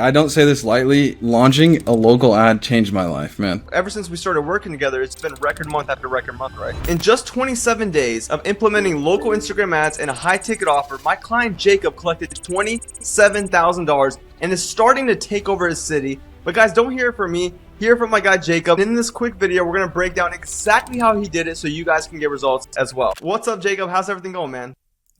I don't say this lightly. Launching a local ad changed my life, man. Ever since we started working together, it's been record month after record month, right? In just 27 days of implementing local Instagram ads and a high ticket offer, my client Jacob collected $27,000 and is starting to take over his city. But guys, don't hear it from me, hear it from my guy Jacob. In this quick video, we're gonna break down exactly how he did it so you guys can get results as well. What's up, Jacob? How's everything going, man?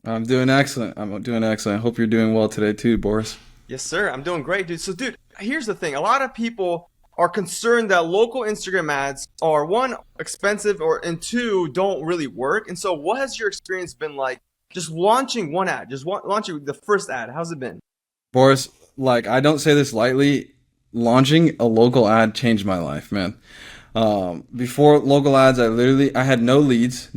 I'm doing excellent. I hope you're doing well today too, Boris. Yes, sir. I'm doing great, dude. So, dude, here's the thing. A lot of people are concerned that local Instagram ads are, one, expensive, and two, don't really work. And so what has your experience been like just launching one ad, launching the first ad? How's it been? Boris, I don't say this lightly. Launching a local ad changed my life, man. Before local ads, I had no leads,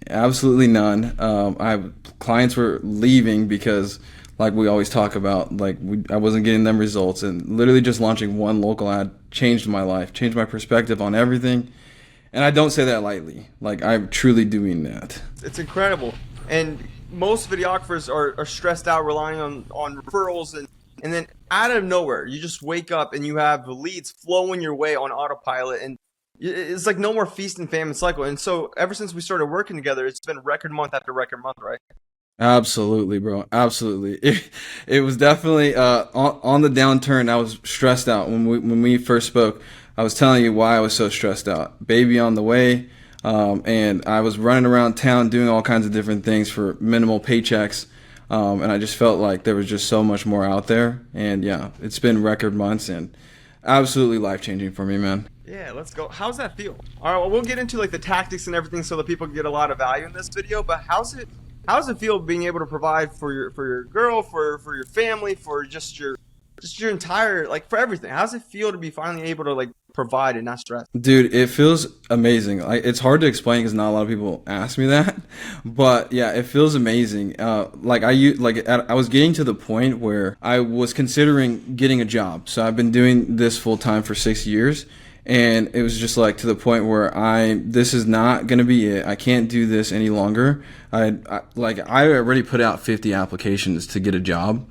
absolutely none. Clients were leaving because, like we always talk about, I wasn't getting them results, and literally just launching one local ad changed my life, changed my perspective on everything. And I don't say that lightly. I'm truly doing that. It's incredible. And most videographers are stressed out, relying on referrals, and then out of nowhere, you just wake up and you have leads flowing your way on autopilot, and it's like no more feast and famine cycle. And so ever since we started working together, it's been record month after record month, right? Absolutely, bro. Absolutely. It was definitely on the downturn. I was stressed out when we first spoke. I was telling you why I was so stressed out. Baby on the way, and I was running around town doing all kinds of different things for minimal paychecks. And I just felt like there was just so much more out there. And yeah, it's been record months and absolutely life-changing for me, man. Yeah, let's go. How's that feel? All right, well, we'll get into the tactics and everything so that people can get a lot of value in this video. But how does it feel being able to provide for your girl, for your family, for just your entire, for everything? How does it feel to be finally able to provide and not stress? Dude, it feels amazing. It's hard to explain because not a lot of people ask me that, but yeah, it feels amazing. I was getting to the point where I was considering getting a job. So I've been doing this full time for 6 years. And it was just to the point where this is not going to be it. I can't do this any longer. I already put out 50 applications to get a job.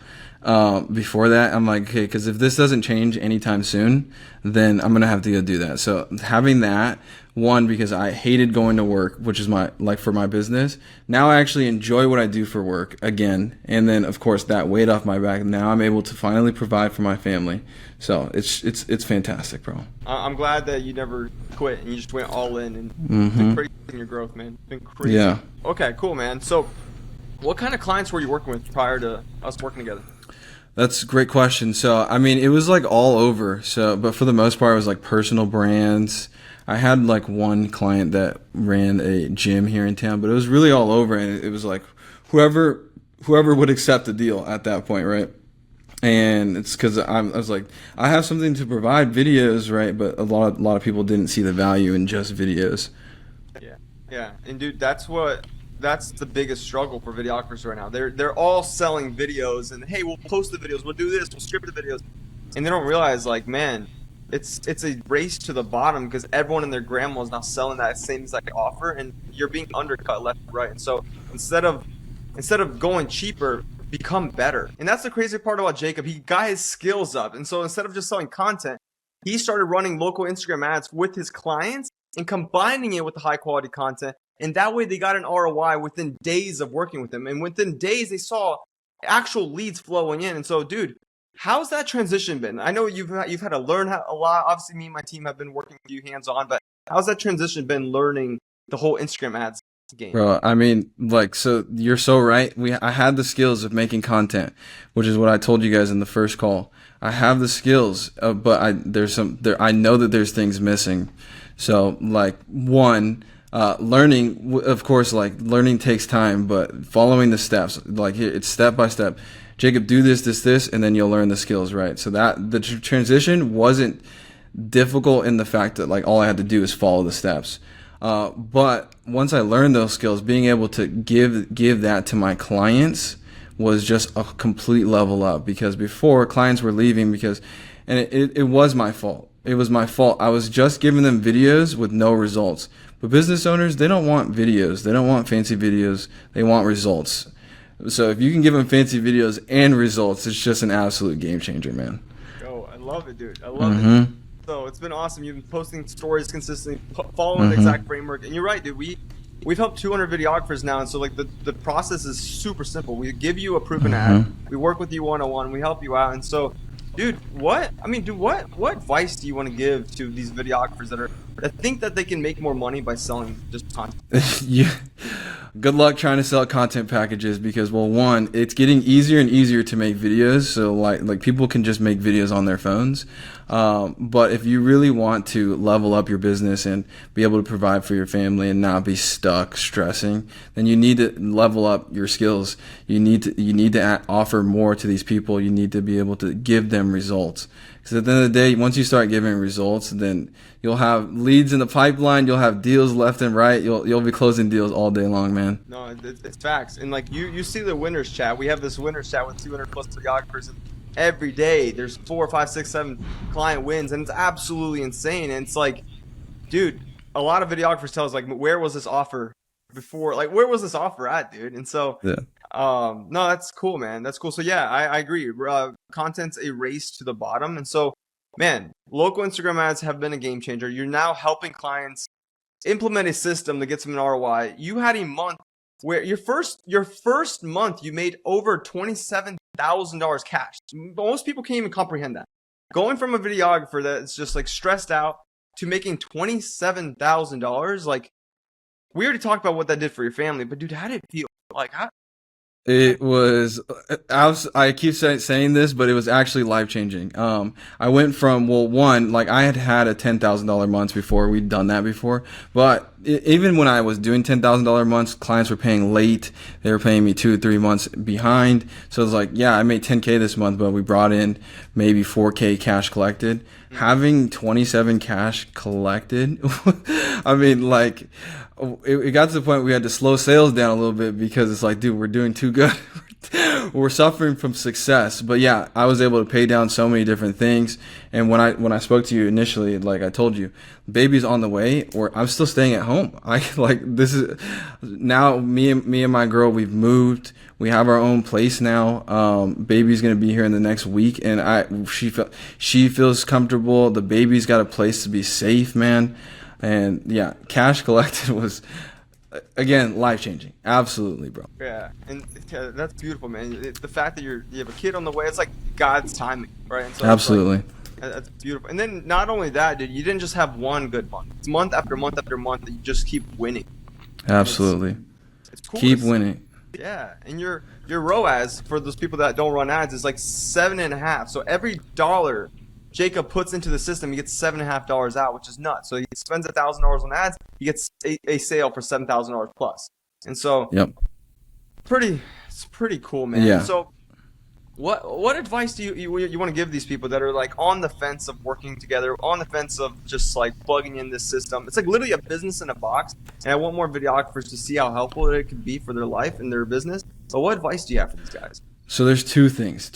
Before that, I'm like, okay, because if this doesn't change anytime soon, then I'm going to have to go do that. So having that, one, because I hated going to work, which is for my business. Now I actually enjoy what I do for work again. And then of course that weight off my back. Now I'm able to finally provide for my family. So it's fantastic, bro. I'm glad that you never quit and you just went all in, and it's been crazy in your growth, man. It's been crazy. Yeah. Okay, cool, man. So what kind of clients were you working with prior to us working together? That's a great question. So, I mean, it was all over. So, but for the most part, it was personal brands. I had one client that ran a gym here in town, but it was really all over. And it was whoever would accept the deal at that point, right? And it's because I was I have something to provide, videos, right? But a lot of people didn't see the value in just videos. Yeah. And dude, that's the biggest struggle for videographers right now. They're all selling videos, and hey, we'll post the videos, we'll do this, we'll script the videos, and they don't realize man, it's a race to the bottom because everyone and their grandma is now selling that same exact offer, and you're being undercut left and right. And so instead of going cheaper, become better. And that's the crazy part about Jacob. He got his skills up, and so instead of just selling content, he started running local Instagram ads with his clients and combining it with the high quality content. And that way they got an ROI within days of working with him. And within days, they saw actual leads flowing in. And so, dude, how's that transition been? I know you've had to learn a lot. Obviously, me and my team have been working with you hands-on. But how's that transition been learning the whole Instagram ads game? Bro, I mean, so you're so right. I had the skills of making content, which is what I told you guys in the first call. I have the skills, but I know that there's things missing. So, one... learning, of course, learning takes time, but following the steps, it's step by step. Jacob, do this, and then you'll learn the skills, right? So that the transition wasn't difficult in the fact that all I had to do is follow the steps. But once I learned those skills, being able to give that to my clients was just a complete level up, because before clients were leaving and it was my fault. It was my fault. I was just giving them videos with no results. But business owners, they don't want videos. They don't want fancy videos. They want results. So if you can give them fancy videos and results, it's just an absolute game changer, man. Yo, I love it, dude. I love it. Mm-hmm. So it's been awesome. You've been posting stories consistently, following the Mm-hmm. exact framework. And you're right, dude. We've helped 200 videographers now, and so like the process is super simple. We give you a proven ad. Mm-hmm. We work with you one-on-one. We help you out. And so, dude, what advice do you want to give to these videographers that think that they can make more money by selling just content? Yeah. Good luck trying to sell content packages because, well, one, it's getting easier and easier to make videos. So like people can just make videos on their phones. But if you really want to level up your business and be able to provide for your family and not be stuck stressing, then you need to level up your skills. You need to offer more to these people. You need to be able to give them results. Because at the end of the day, once you start giving results, then you'll have leads in the pipeline. You'll have deals left and right. You'll be closing deals all day long, man. No, it's facts. And like you see the winners chat. We have this winners chat with 200 plus videographers, and every day there's 4, 5, 6, 7 client wins, and it's absolutely insane. And it's like, dude, a lot of videographers tell us like, where was this offer before? Like, where was this offer at, dude? And so, Yeah. no, that's cool, man. That's cool. So yeah, I agree. Content's a race to the bottom, and so, man, local Instagram ads have been a game changer. You're now helping clients implement a system that gets them an ROI. You had a month where your first month you made over $27,000 cash. Most people can't even comprehend that. Going from a videographer that's just like stressed out to making $27,000, like, we already talked about what that did for your family, but dude, how did it feel? Like, how? It was, I keep saying this, but it was actually life changing. I went from, well, one, like I had a $10,000 months before. We'd done that before. But even when I was doing $10,000 months, clients were paying late. They were paying me 2 or 3 months behind. So it's like, yeah, I made 10K this month, but we brought in maybe 4K cash collected. Having 27 cash collected, I mean, like, it got to the point we had to slow sales down a little bit because it's like, dude, we're doing too good. We're suffering from success. But yeah, I was able to pay down so many different things. And when I spoke to you initially, like I told you, baby's on the way, or I'm still staying at home. This is now me and my girl, we've moved. We have our own place now. Baby's gonna be here in the next week, and she feels comfortable. The baby's got a place to be safe, man. And yeah, cash collected was, again, life changing. Absolutely, bro. Yeah, and that's beautiful, man. The fact that you have a kid on the way, it's like God's timing, right? And so Absolutely. Like, that's beautiful. And then not only that, dude, you didn't just have one good month. It's month after month after month that you just keep winning. Absolutely. It's cool. Keep winning. Yeah, and your ROAS for those people that don't run ads is like 7.5. So every dollar Jacob puts into the system, he gets $7.50 out, which is nuts. So he spends $1,000 on ads, he gets a sale for $7,000 plus. And so, Yep. it's pretty cool, man. Yeah. So, what advice do you want to give these people that are like on the fence of working together, on the fence of just like plugging in this system? It's like literally a business in a box, and I want more videographers to see how helpful it could be for their life and their business. So, what advice do you have for these guys? So there's two things.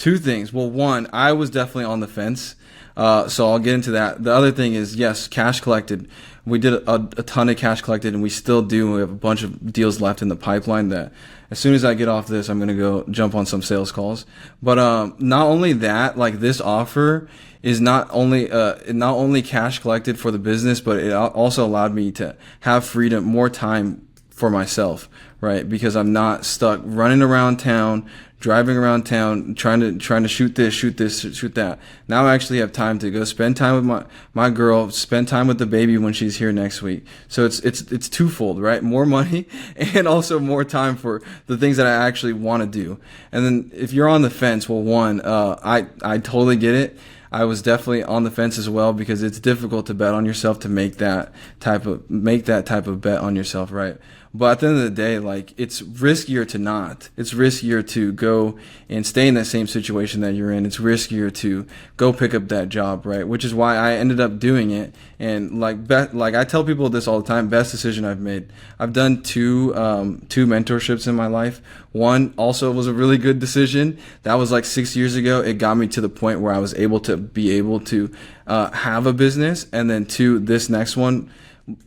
Well, one, I was definitely on the fence. So I'll get into that. The other thing is, yes, cash collected. We did a ton of cash collected, and we still do. We have a bunch of deals left in the pipeline that as soon as I get off this, I'm going to go jump on some sales calls. But not only that, like this offer is not only cash collected for the business, but it also allowed me to have freedom, more time for myself, right? Because I'm not stuck running around town, driving around town, trying to shoot this, shoot that. Now I actually have time to go spend time with my girl, spend time with the baby when she's here next week. So it's twofold, right? More money and also more time for the things that I actually want to do. And then if you're on the fence, well, one, I totally get it. I was definitely on the fence as well because it's difficult to bet on yourself to make that type of bet on yourself, right? But at the end of the day, like it's riskier to not. It's riskier to go and stay in that same situation that you're in. It's riskier to go pick up that job, right? Which is why I ended up doing it. And like I tell people this all the time, best decision I've made. I've done two mentorships in my life. One also was a really good decision. That was like 6 years ago. It got me to the point where I was able to have a business. And then two, this next one,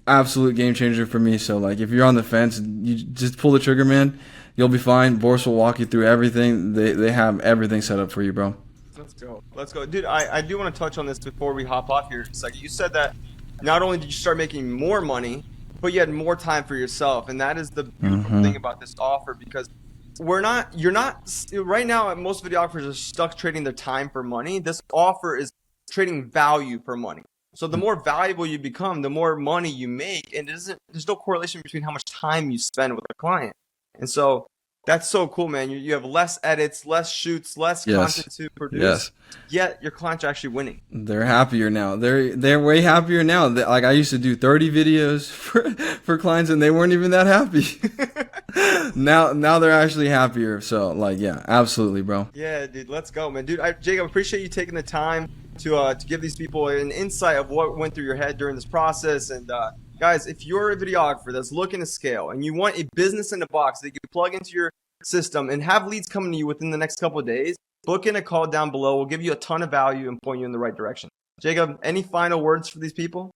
absolute game changer for me. So like if you're on the fence, you just pull the trigger, man. You'll be fine. Boris will walk you through everything. They have everything set up for you, bro. Let's go, dude. I do want to touch on this before we hop off here. It's like you said that not only did you start making more money, but you had more time for yourself, and that is the beautiful thing about this offer, because you're not right now. Most videographers are stuck trading their time for money. This offer is trading value for money. So the more valuable you become, the more money you make, and there's no correlation between how much time you spend with a client. And so that's so cool, man. You have less edits, less shoots, less content to produce. Yet your clients are actually winning. They're happier now. They're way happier now. Like I used to do 30 videos for clients, and they weren't even that happy. Now they're actually happier. So like, yeah, absolutely, bro. Yeah, dude. Let's go, man. Dude, Jacob, appreciate you taking the time to give these people an insight of what went through your head during this process. And guys, if you're a videographer that's looking to scale and you want a business in a box that you can plug into your system and have leads coming to you within the next couple of days, book in a call down below. We'll give you a ton of value and point you in the right direction. Jacob, any final words for these people?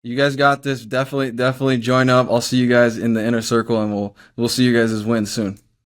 You guys got this. Definitely join up. I'll see you guys in the inner circle, and we'll see you guys' win soon.